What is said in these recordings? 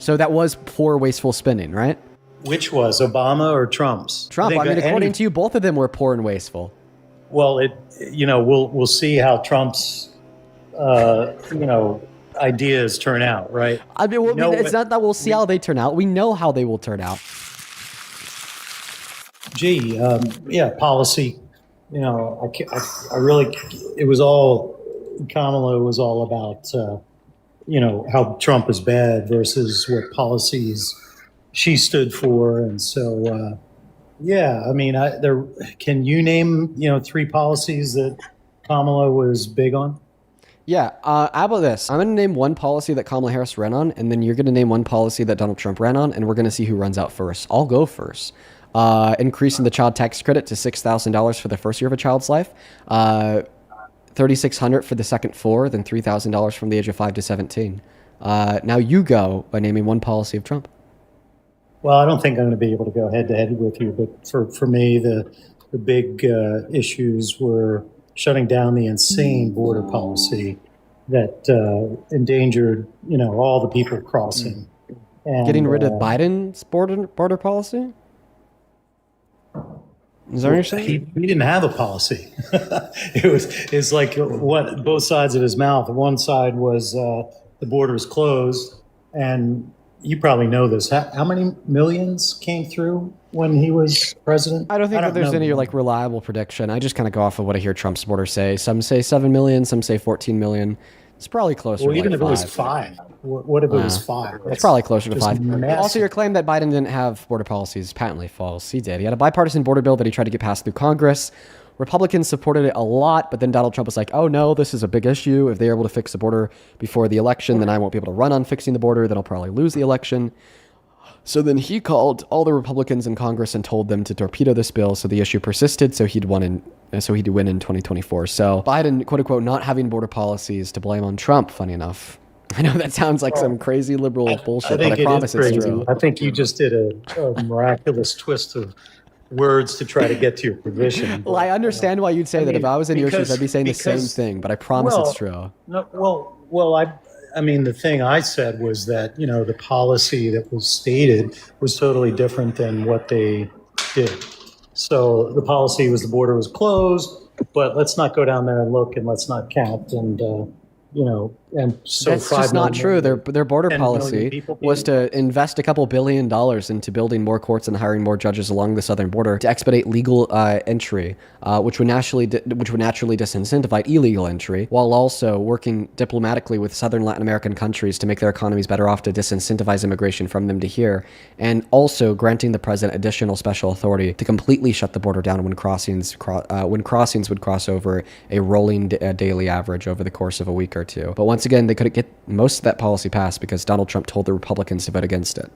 So that was poor, wasteful spending, right? Which was Obama or Trump's? Trump. I mean, according to you, both of them were poor and wasteful. Well, we'll see how Trump's ideas turn out, right? I mean, it's not that we'll see how they turn out. We know how they will turn out. Policy. I really, it was all, Kamala was all about, how Trump is bad versus what policies she stood for. And so, can you name, 3 policies that Kamala was big on? Yeah, how about this? I'm going to name one policy that Kamala Harris ran on, and then you're going to name one policy that Donald Trump ran on, and we're going to see who runs out first. I'll go first. Increasing the child tax credit to $6,000 for the first year of a child's life, $3,600 for the second 4, then $3,000 from the age of 5 to 17. Now you go by naming one policy of Trump. Well, I don't think I'm going to be able to go head to head with you, but for me, the big issues were shutting down the insane border policy that endangered, all the people crossing. And, getting rid of Biden's border policy? Is that what you're saying? He didn't have a policy. It's like what both sides of his mouth. One side was the border is closed, and you probably know this. How many millions came through when he was president? I don't think that there's any reliable prediction. I just kind of go off of what I hear Trump supporters say. Some say 7 million, some say 14 million. It's probably closer to even like if 5. it was 5. What if it was 5? It's probably closer to 5. Massive. Also, your claim that Biden didn't have border policies is patently false. He did. He had a bipartisan border bill that he tried to get passed through Congress. Republicans supported it a lot, but then Donald Trump was like, oh no, this is a big issue. If they're able to fix the border before the election, then I won't be able to run on fixing the border. Then I'll probably lose the election. So then he called all the Republicans in Congress and told them to torpedo this bill. So the issue persisted. So he'd win in 2024. So Biden, quote unquote, not having border policies to blame on Trump. Funny enough. I know that sounds like some crazy liberal bullshit, but I promise it's true. I think you just did a miraculous twist of words to try to get to your position. Well, I understand why you'd say that. If I was in your shoes, I'd be saying the same thing, but I promise it's true. I mean, the thing I said was that, the policy that was stated was totally different than what they did. So the policy was the border was closed, but let's not go down there and look, and let's not count. And, and so that's just not true. Their border policy was to invest a couple $1 billion into building more courts and hiring more judges along the southern border to expedite legal entry, which would naturally disincentivize illegal entry, while also working diplomatically with southern Latin American countries to make their economies better off to disincentivize immigration from them to here, and also granting the president additional special authority to completely shut the border down when crossings would cross over a rolling daily average over the course of a week or two. But once again, they couldn't get most of that policy passed because Donald Trump told the Republicans to vote against it.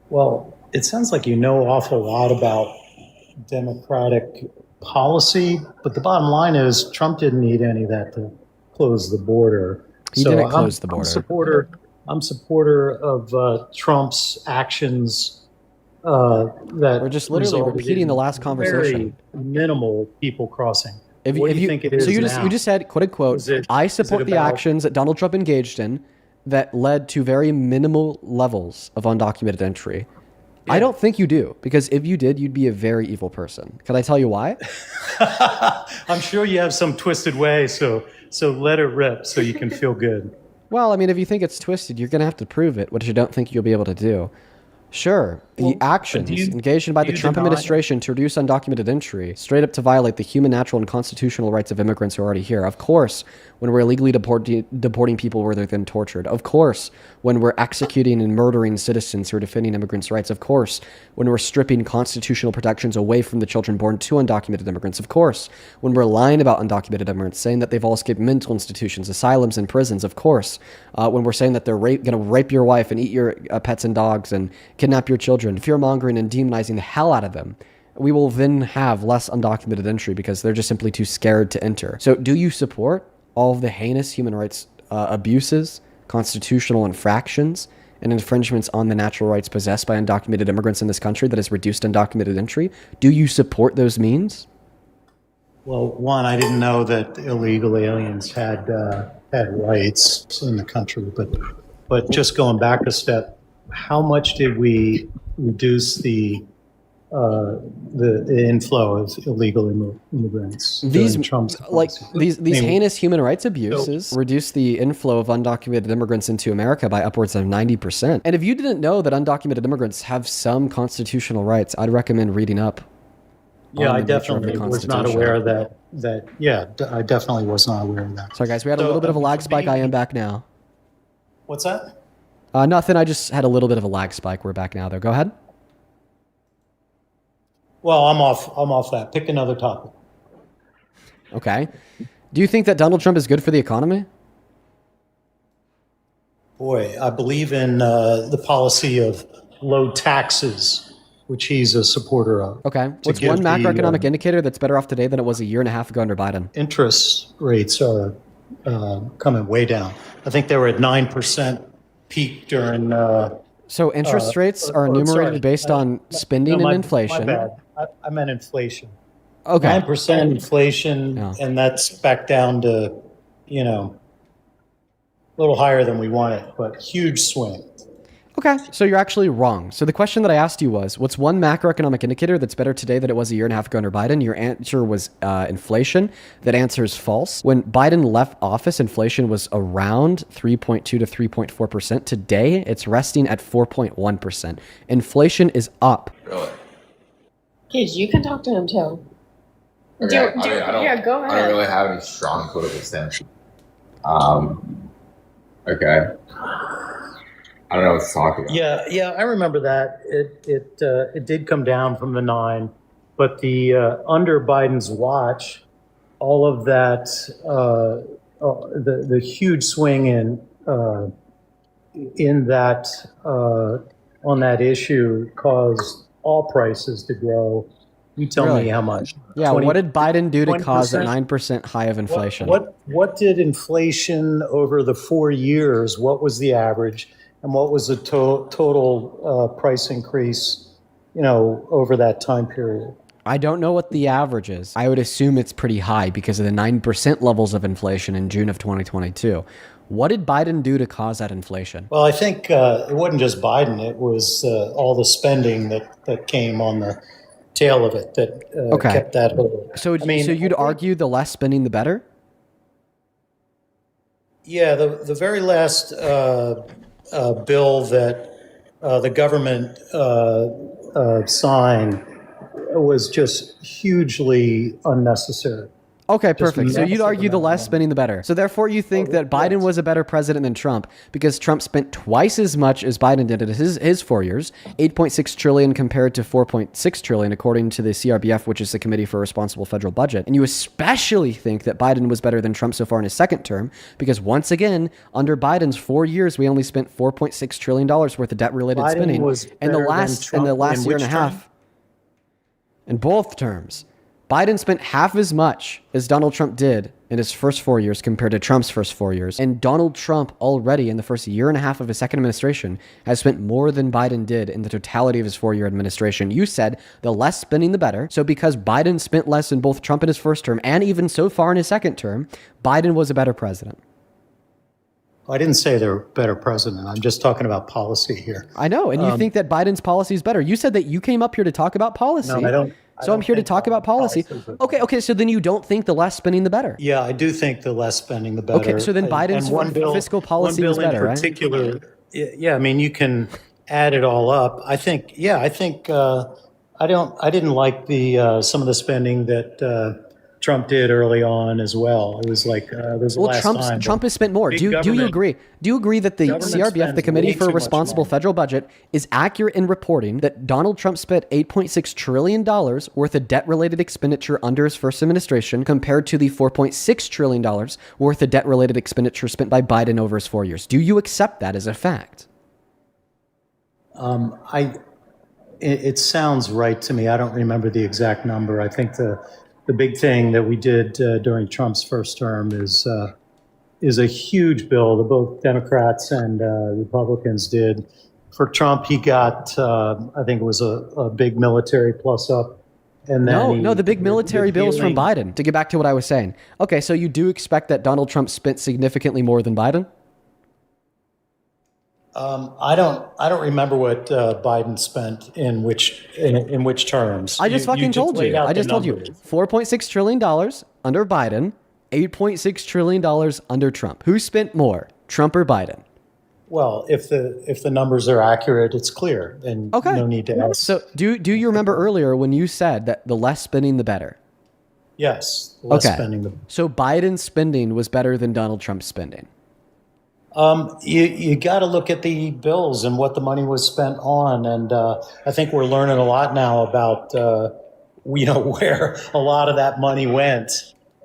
Well, it sounds like you know an awful lot about Democratic policy, but the bottom line is Trump didn't need any of that to close the border. He didn't close the border. I'm supporter of Trump's actions that we're just literally repeating the last conversation. Very minimal people crossing. If you think it is you just said, quote unquote, I support the actions that Donald Trump engaged in that led to very minimal levels of undocumented entry. Yeah. I don't think you do, because if you did, you'd be a very evil person. Can I tell you why? I'm sure you have some twisted way, so let it rip so you can feel good. Well, I mean, if you think it's twisted, you're going to have to prove it, which I don't think you'll be able to do. Sure, the actions engaged by the Trump administration to reduce undocumented entry, straight up to violate the human, natural, and constitutional rights of immigrants who are already here. Of course, when we're illegally deporting people where they've been tortured. Of course, when we're executing and murdering citizens who are defending immigrants' rights. Of course, when we're stripping constitutional protections away from the children born to undocumented immigrants. Of course, when we're lying about undocumented immigrants, saying that they've all escaped mental institutions, asylums, and prisons. Of course, when we're saying that they're going to rape your wife and eat your pets and dogs and kidnap your children, fear-mongering and demonizing the hell out of them, we will then have less undocumented entry because they're just simply too scared to enter. So do you support all of the heinous human rights abuses, constitutional infractions, and infringements on the natural rights possessed by undocumented immigrants in this country that has reduced undocumented entry? Do you support those means? Well, one, I didn't know that illegal aliens had rights in the country, but But just going back a step, how much did we reduce the inflow of illegal immigrants? These Trump's these heinous human rights abuses reduce the inflow of undocumented immigrants into America by upwards of 90%. And if you didn't know that undocumented immigrants have some constitutional rights, I'd recommend reading up. Yeah, I definitely was not aware of that. Yeah, I definitely was not aware of that. Sorry, guys, we had a little bit of a lag spike. I am back now. What's that? Nothing. I just had a little bit of a lag spike. We're back now, though. Go ahead. Well, I'm off that. Pick another topic. Okay. Do you think that Donald Trump is good for the economy? Boy, I believe in the policy of low taxes, which he's a supporter of. Okay. What's one macroeconomic indicator that's better off today than it was a year and a half ago under Biden? Interest rates are coming way down. I think they were at 9% peak during. So interest rates are enumerated based on spending and inflation. My bad. I meant inflation. Okay. 9% inflation, and that's back down to, a little higher than we want it, but huge swing. Okay, so you're actually wrong. So the question that I asked you was, what's one macroeconomic indicator that's better today than it was a year and a half ago under Biden? Your answer was inflation. That answer is false. When Biden left office, inflation was around 3.2 to 3.4%. Today, it's resting at 4.1%. Inflation is up. Really? Kids, you can talk to him too. Okay, Yeah, go ahead. I don't really have any strong political stance. Okay. I don't know what to talk about. Yeah, I remember that. It did come down from the 9, but the under Biden's watch, all of that, the huge swing in that on that issue caused all prices to grow. You tell me how much. Yeah, 20, what did Biden do to cause that 20%? 9% high of inflation? What did inflation over the 4 years? What was the average? And what was the total price increase, over that time period? I don't know what the average is. I would assume it's pretty high because of the 9% levels of inflation in June of 2022. What did Biden do to cause that inflation? Well, I think it wasn't just Biden. It was all the spending that came on the tail of it that kept that whole. So you'd argue the less spending, the better? Yeah, the very last bill that the government signed was just hugely unnecessary. Okay, perfect. So you'd argue the less spending, the better. So therefore, you think that Biden was a better president than Trump because Trump spent twice as much as Biden did in his 4 years, $8.6 trillion compared to $4.6 trillion, according to the CRBF, which is the Committee for a Responsible Federal Budget. And you especially think that Biden was better than Trump so far in his second term because once again, under Biden's 4 years, we only spent $4.6 trillion worth of debt-related spending. In the last year and a half, in both terms. Biden spent half as much as Donald Trump did in his first 4 years compared to Trump's first 4 years. And Donald Trump already in the first year and a half of his second administration has spent more than Biden did in the totality of his 4-year administration. You said the less spending, the better. So because Biden spent less in both Trump in his first term and even so far in his second term, Biden was a better president. I didn't say they're a better president. I'm just talking about policy here. I know. And you think that Biden's policy is better. You said that you came up here to talk about policy. No, I don't. So I'm here to talk about policy. Okay. So then you don't think the less spending, the better. Yeah, I do think the less spending, the better. Okay. So then Biden's fiscal policy was better, right? Yeah. I mean, you can add it all up. I think. I didn't like the some of the spending that Trump did early on as well. It was like there's the last time. Trump has spent more. Do you agree? Do you agree that the CRBF, the Committee for a Responsible Federal Budget, is accurate in reporting that Donald Trump spent $8.6 trillion worth of debt-related expenditure under his first administration compared to the $4.6 trillion worth of debt-related expenditure spent by Biden over his 4 years? Do you accept that as a fact? It sounds right to me. I don't remember the exact number. I think the big thing that we did during Trump's first term is a huge bill that both Democrats and Republicans did. For Trump, he got, I think it was a big military plus up. And then no, the big military bills from Biden. To get back to what I was saying. Okay, so you do expect that Donald Trump spent significantly more than Biden? I don't remember what Biden spent in which terms. I just fucking told laid you. out I the just told you. numbers. $4.6 trillion under Biden, $8.6 trillion under Trump. Who spent more, Trump or Biden? Well, if the numbers are accurate, it's clear, and Okay. no need to ask. So do you remember earlier when you said that the less spending, the better? Yes, less Okay. spending. So Biden's spending was better than Donald Trump's spending. You got to look at the bills and what the money was spent on, and I think we're learning a lot now about where a lot of that money went,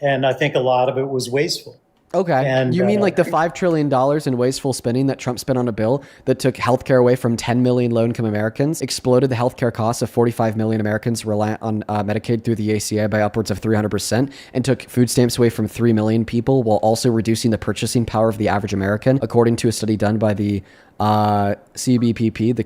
and I think a lot of it was wasteful. Okay. And, you mean like the $5 trillion in wasteful spending that Trump spent on a bill that took healthcare away from 10 million low-income Americans, exploded the healthcare costs of 45 million Americans reliant on Medicaid through the ACA by upwards of 300%, and took food stamps away from 3 million people while also reducing the purchasing power of the average American, according to a study done by the CBPP, the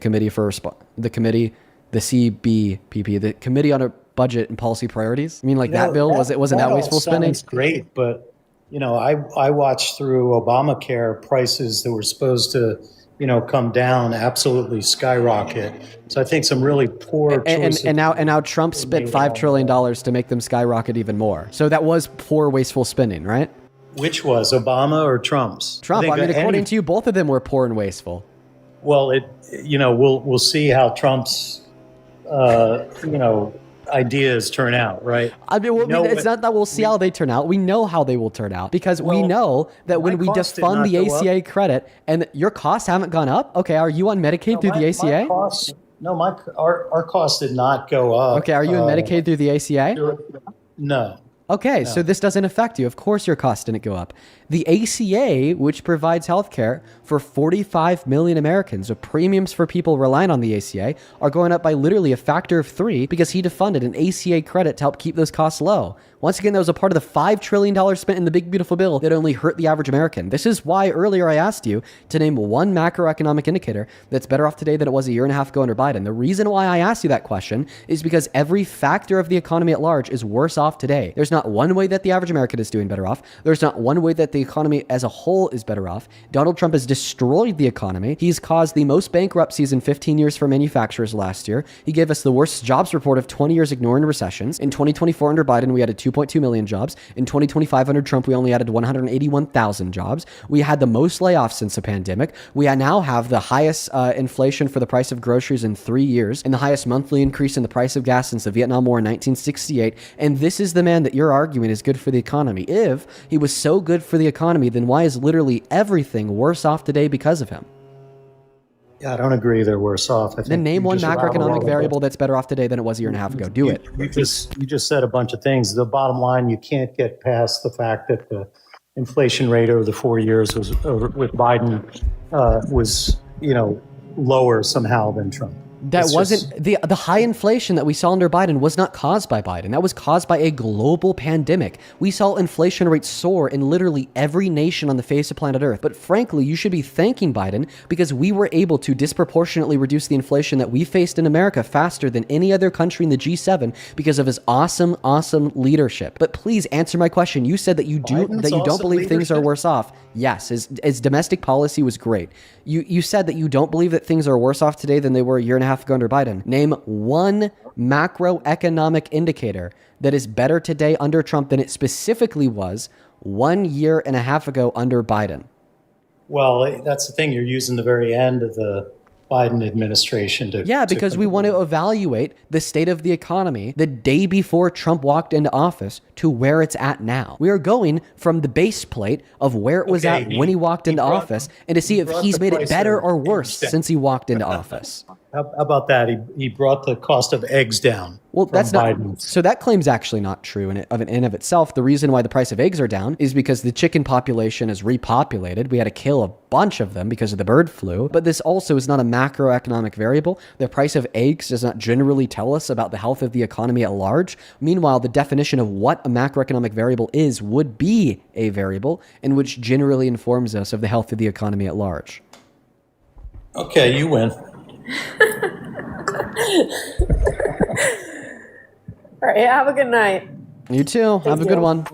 Committee on Budget and Policy Priorities. I mean, like that bill, wasn't that wasteful spending? Sounds great, but I watched through Obamacare prices that were supposed to, come down absolutely skyrocket. So I think some really poor choices. And now Trump spent $5 trillion to make them skyrocket even more. So that was poor wasteful spending, right? Which was Obama or Trump's? Trump. I mean, according to you, both of them were poor and wasteful. Well, we'll see how Trump's ideas turn out, right? I mean, it's not that we'll see how they turn out. We know how they will turn out because we know that when we defund the ACA credit and your costs haven't gone up. Okay, are you on Medicaid through the ACA? Our costs did not go up. Okay, are you on Medicaid through the ACA? No. Okay, so this doesn't affect you. Of course your costs didn't go up. The ACA, which provides health care for 45 million Americans, so premiums for people relying on the ACA are going up by literally a factor of 3 because he defunded an ACA credit to help keep those costs low. Once again, that was a part of the $5 trillion spent in the big, beautiful bill that only hurt the average American. This is why earlier I asked you to name one macroeconomic indicator that's better off today than it was a year and a half ago under Biden. The reason why I asked you that question is because every factor of the economy at large is worse off today. There's not one way that the average American is doing better off. There's not one way that the economy as a whole is better off. Donald Trump has destroyed the economy. He's caused the most bankruptcies in 15 years for manufacturers last year. He gave us the worst jobs report of 20 years ignoring recessions. In 2024 under Biden, we added 2.2 million jobs. In 2025 under Trump, we only added 181,000 jobs. We had the most layoffs since the pandemic. We now have the highest inflation for the price of groceries in 3 years and the highest monthly increase in the price of gas since the Vietnam War in 1968. And this is the man that you're arguing is good for the economy. If he was so good for the economy, then why is literally everything worse off today because of him? Yeah, I don't agree they're worse off. I think then name one macroeconomic variable that's better off today than it was a year and a half ago. Do it. You just said a bunch of things. The bottom line, you can't get past the fact that the inflation rate over the 4 years was with Biden was lower somehow than Trump. That wasn't the high inflation that we saw under Biden was not caused by Biden. That was caused by a global pandemic. We saw inflation rates soar in literally every nation on the face of planet Earth. But frankly, you should be thanking Biden because we were able to disproportionately reduce the inflation that we faced in America faster than any other country in the G7 because of his awesome leadership. But please answer my question. You said that you don't believe things are worse off. Yes, his domestic policy was great. You said that you don't believe that things are worse off today than they were a year and a half ago under Biden. Name one macroeconomic indicator that is better today under Trump than it specifically was 1 year and a half ago under Biden. Well, that's the thing. You're using the very end of the Biden administration because we want to evaluate the state of the economy the day before Trump walked into office to where it's at now. We are going from the base plate of where it was at when he walked into office and to see if he's made it better or worse since he walked into office. How about that? He brought the cost of eggs down. Well, that's not. So that claim's actually not true in and of itself. The reason why the price of eggs are down is because the chicken population is repopulated. We had to kill a bunch of them because of the bird flu. But this also is not a macroeconomic variable. The price of eggs does not generally tell us about the health of the economy at large. Meanwhile, the definition of what a macroeconomic variable is would be a variable in which generally informs us of the health of the economy at large. Okay, you win. All right, have a good night. You too. Have a good one.